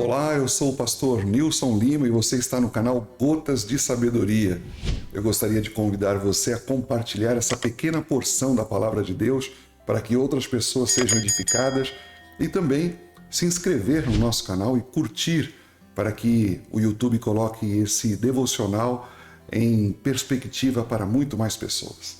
Olá, eu sou o pastor Nilson Lima e você está no canal Gotas de Sabedoria. Eu gostaria de convidar você a compartilhar essa pequena porção da Palavra de Deus para que outras pessoas sejam edificadas e também se inscrever no nosso canal e curtir para que o YouTube coloque esse devocional em perspectiva para muito mais pessoas.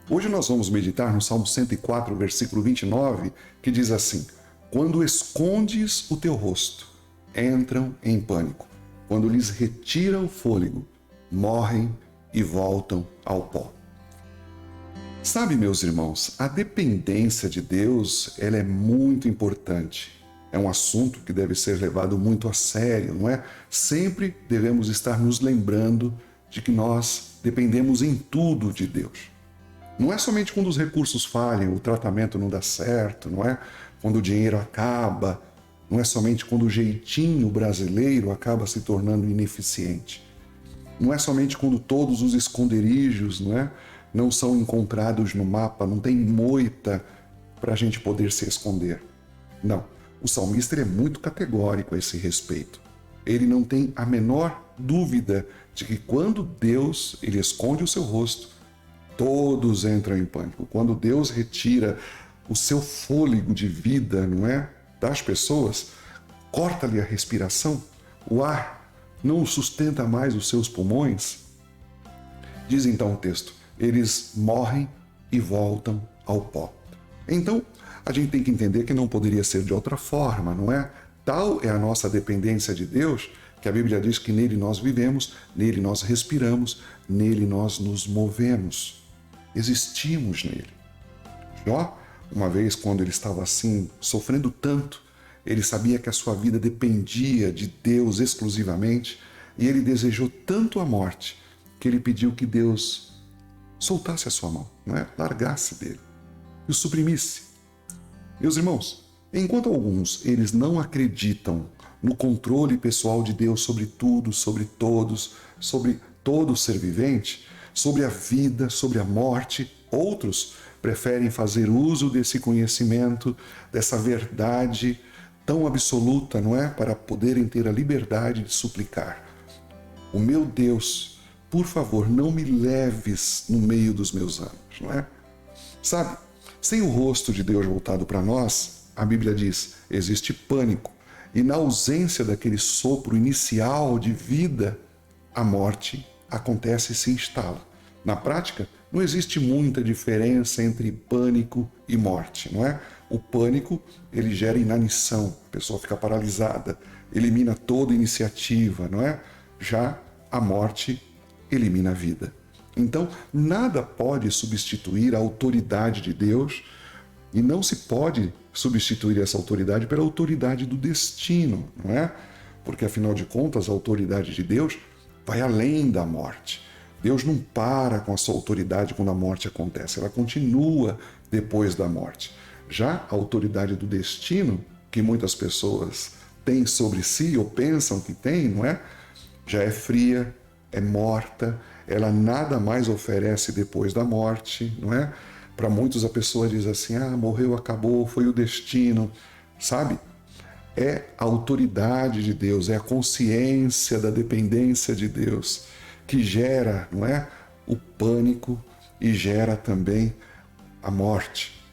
Hoje nós vamos meditar no Salmo 104, versículo 29, que diz assim: quando escondes o teu rosto, entram em pânico. Quando lhes retira o fôlego, morrem e voltam ao pó. Sabe, meus irmãos, a dependência de Deus, ela é muito importante. É um assunto que deve ser levado muito a sério, não é? Sempre devemos estar nos lembrando de que nós dependemos em tudo de Deus. Não é somente quando os recursos falham, o tratamento não dá certo, não é? Quando o dinheiro acaba, não é somente quando o jeitinho brasileiro acaba se tornando ineficiente. Não é somente quando todos os esconderijos, não são encontrados no mapa, não tem moita para a gente poder se esconder. Não, o salmista é muito categórico a esse respeito. Ele não tem a menor dúvida de que quando Deus ele esconde o seu rosto, todos entram em pânico. Quando Deus retira o seu fôlego de vida, das pessoas, corta-lhe a respiração, o ar não sustenta mais os seus pulmões. Diz então o texto: eles morrem e voltam ao pó. Então, a gente tem que entender que não poderia ser de outra forma, não é? Tal é a nossa dependência de Deus, que a Bíblia diz que nele nós vivemos, nele nós respiramos, nele nós nos movemos. Existimos nele. Jó, uma vez quando ele estava assim, sofrendo tanto, ele sabia que a sua vida dependia de Deus exclusivamente e ele desejou tanto a morte que ele pediu que Deus soltasse a sua mão, largasse dele e o suprimisse. Meus irmãos, enquanto alguns eles não acreditam no controle pessoal de Deus sobre tudo, sobre todos, sobre todo ser vivente, sobre a vida, sobre a morte, outros preferem fazer uso desse conhecimento, dessa verdade tão absoluta, para poderem ter a liberdade de suplicar: o meu Deus, por favor, não me leves no meio dos meus anos, Sabe, sem o rosto de Deus voltado para nós, a Bíblia diz, existe pânico, e na ausência daquele sopro inicial de vida, a morte acontece e se instala. Na prática, não existe muita diferença entre pânico e morte, O pânico, ele gera inanição, a pessoa fica paralisada, elimina toda iniciativa, Já a morte elimina a vida. Então, nada pode substituir a autoridade de Deus e não se pode substituir essa autoridade pela autoridade do destino, Porque, afinal de contas, a autoridade de Deus vai além da morte. Deus não para com a sua autoridade quando a morte acontece, ela continua depois da morte. Já a autoridade do destino, que muitas pessoas têm sobre si ou pensam que têm, já é fria, é morta, ela nada mais oferece depois da morte, Para muitos a pessoa diz assim: morreu, acabou, foi o destino, sabe? É a autoridade de Deus, é a consciência da dependência de Deus que gera, o pânico e gera também a morte.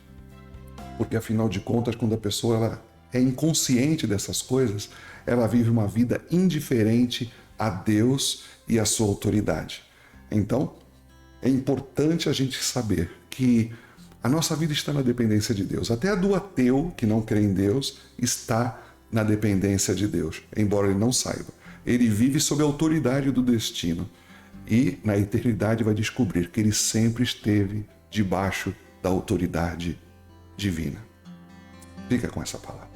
Porque, afinal de contas, quando a pessoa ela é inconsciente dessas coisas, ela vive uma vida indiferente a Deus e a sua autoridade. Então, é importante a gente saber que a nossa vida está na dependência de Deus. Até a do ateu, que não crê em Deus, está na dependência de Deus, embora ele não saiba. Ele vive sob a autoridade do destino e, na eternidade, vai descobrir que ele sempre esteve debaixo da autoridade divina. Fica com essa palavra.